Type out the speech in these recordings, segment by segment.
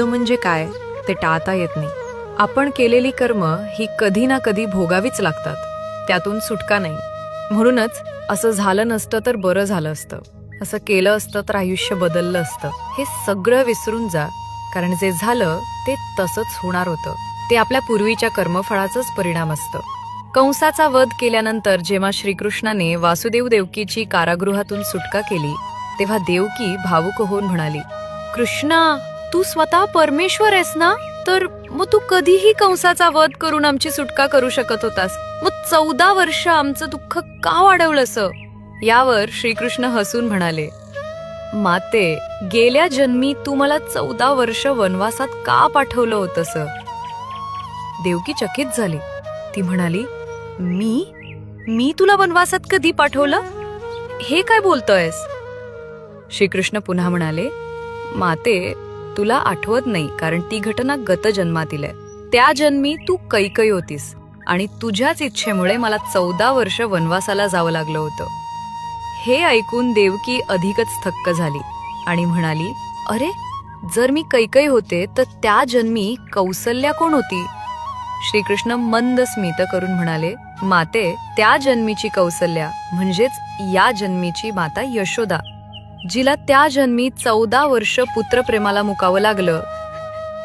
म्हणजे काय ते टाळता येत नाही. आपण केलेली कर्म ही कधी ना कधी भोगावीच लागतात, त्यातून सुटका नाही. म्हणूनच असं झालं नसतं तर बरं झालं असतं, असं केलं असतं तर आयुष्य बदललं असतं, हे सगळं विसरून जा. कारण जे झालं ते तसंच होणार होतं. ते आपल्या पूर्वीच्या कर्मफळाचाच परिणाम असतं. कंसाचा वध केल्यानंतर जेव्हा श्रीकृष्णाने वासुदेव देवकीची कारागृहातून सुटका केली, तेव्हा देवकी भावुक होऊन म्हणाली, कृष्णा, तू स्वतः परमेश्वर आहेस ना, तर मग तू कधीही कंसाचा वध करून आमची सुटका करू शकत होतास. मग 14 वर्ष आमचं दुःख का वाढवलंस? यावर श्रीकृष्ण हसून म्हणाले, माते, गेल्या जन्मी तू मला 14 वर्ष वनवासात का पाठवलं होतंस? देवकी चकित झाली. ती म्हणाली, मी तुला वनवासात कधी पाठवलं? हे काय बोलतोयस? श्रीकृष्ण पुन्हा म्हणाले, माते, तुला आठवत नाही कारण ती घटना गत जन्मातील आहे. त्या जन्मी तू कैकई होतीस आणि तुझ्याच इच्छेमुळे मला 14 वर्ष वनवासाला जावं लागलं होतं. हे ऐकून देवकी अधिकच थक्क झाली आणि म्हणाली, अरे, जर मी कैकई होते तर त्या जन्मी कौसल्या कोण होती? श्रीकृष्ण मंद स्मित करून म्हणाले, माते, त्या जन्मीची कौसल्या म्हणजेच या जन्मीची माता यशोदा, जिला त्या जन्मी 14 वर्ष पुत्रप्रेमाला मुकावं लागलं.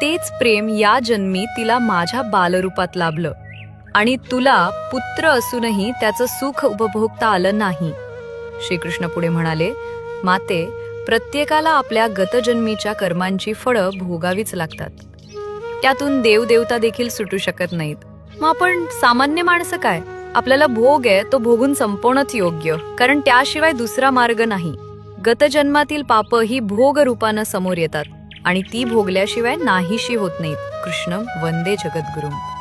तेच प्रेम या जन्मी तिला माझ्या बालरूपात लाभलं आणि तुला पुत्र असूनही त्याचं सुख उपभोगता आलं नाही. श्रीकृष्ण पुढे म्हणाले, माते, प्रत्येकाला आपल्या गतजन्मीच्या कर्मांची फळं भोगावीच लागतात. त्यातून देवदेवता देखील सुटू शकत नाहीत. मग आपण सामान्य माणसं काय? आपल्याला भोग आहे तो भोगून संपवणंच योग्य, कारण त्याशिवाय दुसरा मार्ग नाही. गतजन्मातील पाप ही भोग रूपानं समोर येतात आणि ती भोगल्याशिवाय नाहीशी होत नाहीत. कृष्णं वंदे जगद्गुरुम.